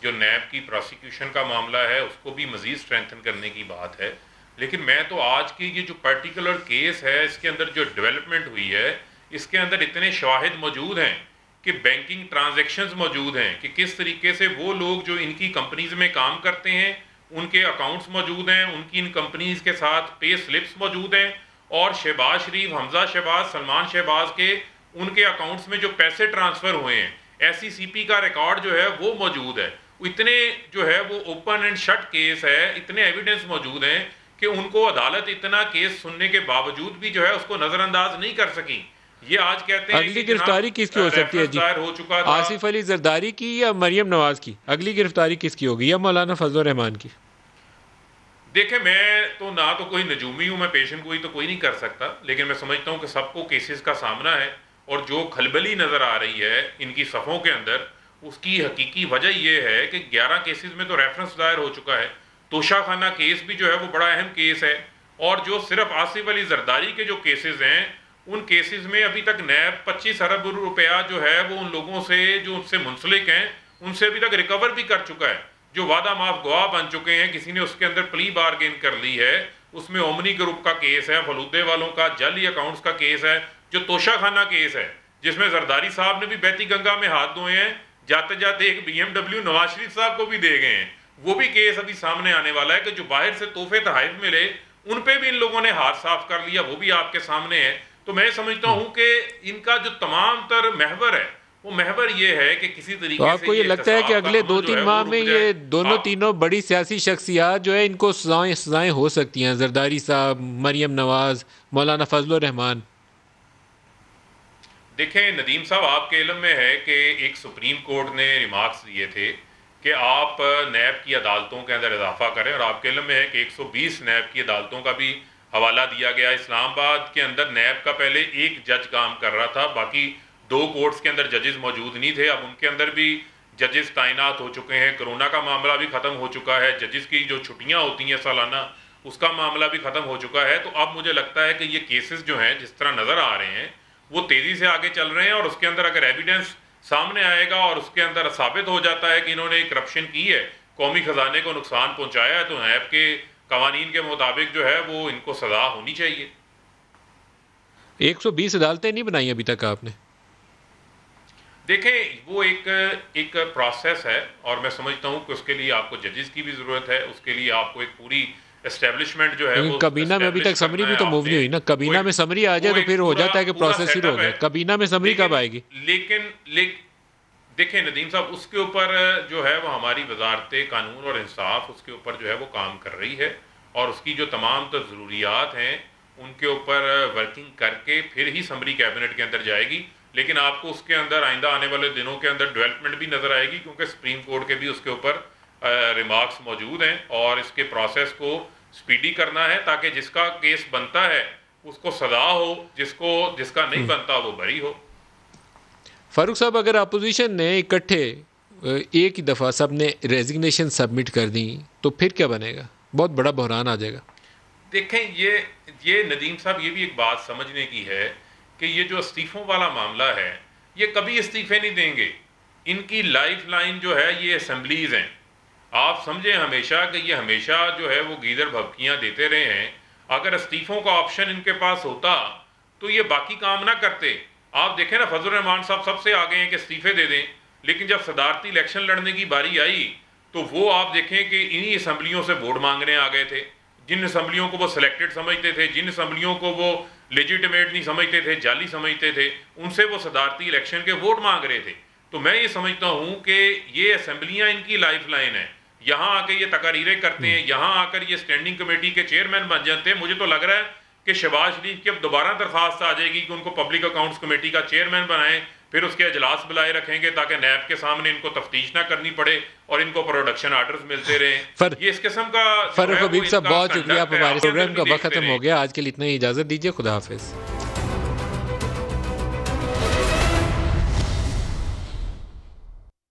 جو نیب کی پروسیکیوشن کا معاملہ ہے اس کو بھی مزید اسٹرینتھن کرنے کی بات ہے. لیکن میں تو آج کی یہ جو پرٹیکولر کیس ہے اس کے اندر جو ڈیولپمنٹ ہوئی ہے، اس کے اندر اتنے شواہد موجود ہیں کہ بینکنگ ٹرانزیکشنز موجود ہیں کہ کس طریقے سے وہ لوگ جو ان کی کمپنیز میں کام کرتے ہیں ان کے اکاؤنٹس موجود ہیں، ان کی ان کمپنیز کے ساتھ پے سلپس موجود ہیں، اور شہباز شریف، حمزہ شہباز، سلمان شہباز کے ان کے اکاؤنٹس میں جو پیسے ٹرانسفر ہوئے ہیں، ایس سی سی پی کا ریکارڈ جو ہے وہ موجود ہے. اتنے جو ہے وہ اوپن اینڈ شٹ کیس ہے، اتنے ایویڈنس موجود ہیں کہ ان کو عدالت اتنا کیس سننے کے باوجود بھی جو ہے اس کو نظر انداز نہیں کر سکی. یہ آج کہتے ہیں اگلی گرفتاری کس کی ہو سکتی ہے جی؟ آصف علی زرداری کی یا مریم نواز کی؟ اگلی گرفتاری کس کی ہوگی، یا مولانا فضل الرحمان کی؟ دیکھیں، میں تو نہ تو کوئی نجومی ہوں، میں پیشن گوئی تو کوئی نہیں کر سکتا، لیکن میں سمجھتا ہوں کہ سب کو کیسز کا سامنا ہے، اور جو کھلبلی نظر آ رہی ہے ان کی صفوں کے اندر، اس کی حقیقی وجہ یہ ہے کہ 11 کیسز میں تو ریفرنس دائر ہو چکا ہے. توشہ خانہ کیس بھی جو ہے وہ بڑا اہم کیس ہے، اور جو صرف آصف علی زرداری کے جو کیسز ہیں ان کیسز میں ابھی تک نیب 25 ارب روپیہ جو ہے وہ ان لوگوں سے جو ان سے منسلک ہیں ان سے ابھی تک ریکور بھی کر چکا ہے. جو وعدہ معاف گواہ بن چکے ہیں، کسی نے اس کے اندر پلی بارگین کر لی ہے. اس میں اومنی گروپ کا کیس ہے، فلودے والوں کا جعلی اکاؤنٹس کا کیس ہے، جو توشہ خانہ کیس ہے جس میں زرداری صاحب نے بھی بیتی گنگا میں ہاتھ دھوئے ہیں، جاتے جاتے ایک BMW نواز شریف صاحب کو بھی دے گئے ہیں. وہ بھی کیس ابھی سامنے آنے والا ہے کہ جو باہر سے تحفے تحائف ملے ان پہ بھی ان لوگوں نے ہاتھ صاف کر لیا، وہ بھی آپ کے سامنے ہے. تو میں سمجھتا ہوں کہ ان کا جو تمام تر محور ہے وہ محور یہ ہے کہ کسی طریقے سے تو آپ کو یہ لگتا ہے کہ اگلے 2-3 ماہ میں یہ دونوں تینوں بڑی سیاسی شخصیات جو ہے ان کو سزائیں ہو سکتی ہیں، زرداری صاحب، مریم نواز، مولانا فضل الرحمان؟ دیکھیں ندیم صاحب، آپ کے علم میں ہے کہ ایک سپریم کورٹ نے ریمارکس دیے تھے کہ آپ نیب کی عدالتوں کے اندر اضافہ کریں، اور آپ کے علم میں ہے کہ 120 نیب کی عدالتوں کا بھی حوالہ دیا گیا. اسلام آباد کے اندر نیب کا پہلے ایک جج کام کر رہا تھا، باقی 2 کورٹس کے اندر ججز موجود نہیں تھے. اب ان کے اندر بھی ججز تعینات ہو چکے ہیں. کرونا کا معاملہ بھی ختم ہو چکا ہے، ججز کی جو چھٹیاں ہوتی ہیں سالانہ اس کا معاملہ بھی ختم ہو چکا ہے. تو اب مجھے لگتا ہے کہ یہ کیسز جو ہیں جس طرح نظر آ رہے ہیں وہ تیزی سے آگے چل رہے ہیں، اور اس کے اندر اگر ایویڈنس سامنے آئے گا اور اس کے اندر ثابت ہو جاتا ہے کہ انہوں نے کرپشن کی ہے، قومی خزانے کو نقصان پہنچایا ہے، تو نیب کے قوانین کے مطابق جو ہے وہ ان کو سزا ہونی چاہیے. 120 عدالتیں نہیں بنائی ابھی تک آپ نے؟ دیکھیں وہ ایک پروسیس ہے، اور میں سمجھتا ہوں کہ اس کے لیے آپ کو ججز کی بھی ضرورت ہے، اس کے لیے آپ کو ایک پوری اسٹیبلشمنٹ جو ہے وہ کابینہ میں ابھی تک سمری بھی تو موو نہیں ہوئی نا. کابینہ میں سمری آ جائے تو پھر ہو جاتا ہے کہ پروسیس شروع ہو جائے. کابینہ میں سمری کب آئے گی؟ لیکن دیکھیں ندیم صاحب، اس کے اوپر جو ہے وہ ہماری وزارت قانون اور انصاف اس کے اوپر جو ہے وہ کام کر رہی ہے، اور اس کی جو تمام تر ضروریات ہیں ان کے اوپر ورکنگ کر کے پھر ہی سمری کیبنٹ کے اندر جائے گی. لیکن آپ کو اس کے اندر آئندہ آنے والے دنوں کے اندر ڈیولپمنٹ بھی نظر آئے گی، کیونکہ سپریم کورٹ کے بھی اس کے اوپر ریمارکس موجود ہیں، اور اس کے پروسیس کو سپیڈی کرنا ہے تاکہ جس کا کیس بنتا ہے اس کو سزا ہو، جس کا نہیں بنتا وہ بری ہو. فاروق صاحب، اگر اپوزیشن نے اکٹھے ایک ہی دفعہ سب نے ریزگنیشن سبمٹ کر دی تو پھر کیا بنے گا؟ بہت بڑا بحران آ جائے گا. دیکھیں یہ ندیم صاحب، یہ بھی ایک بات سمجھنے کی ہے کہ یہ جو استعفوں والا معاملہ ہے یہ کبھی استعفے نہیں دیں گے. ان کی لائف لائن جو ہے یہ اسمبلیز ہیں. آپ سمجھیں ہمیشہ کہ یہ ہمیشہ جو ہے وہ گیدڑ بھبکیاں دیتے رہے ہیں. اگر استعفوں کا آپشن ان کے پاس ہوتا تو یہ باقی کام نہ کرتے. آپ دیکھیں نا، فضل الرحمان صاحب سب سے آگے ہیں کہ استعفے دے دیں، لیکن جب صدارتی الیکشن لڑنے کی باری آئی تو وہ آپ دیکھیں کہ انہی اسمبلیوں سے ووٹ مانگنے آ گئے تھے. جن اسمبلیوں کو وہ سلیکٹڈ سمجھتے تھے، جن اسمبلیوں کو وہ لیجیٹیمیٹ نہیں سمجھتے تھے، جعلی سمجھتے تھے، ان سے وہ صدارتی الیکشن کے ووٹ مانگ رہے تھے. تو میں یہ سمجھتا ہوں کہ یہ اسمبلیاں ان کی لائف لائن ہے. یہاں آ کے یہ تقاریریں کرتے ہیں، یہاں آ کر یہ اسٹینڈنگ کمیٹی کے چیئرمین بن جاتے ہیں. مجھے تو لگ رہا ہے کہ شہباز شریف کی اب دوبارہ درخواست آ جائے گی کہ ان کو پبلک اکاؤنٹس کمیٹی کا چیئرمین بنائیں، پھر اس کے اجلاس بلائے رکھیں گے تاکہ نیب کے سامنے ان کو تفتیش نہ کرنی پڑے اور ان کو پروڈکشن آرڈرز ملتے رہیں. یہ اس قسم کا فاروق حبیب صاحب، بہت شکریہ. آپ ہمارے پروگرام کا وقت ختم ہو گیا. آج کے لیے اتنا ہی اجازت دیجیے. خدا حافظ.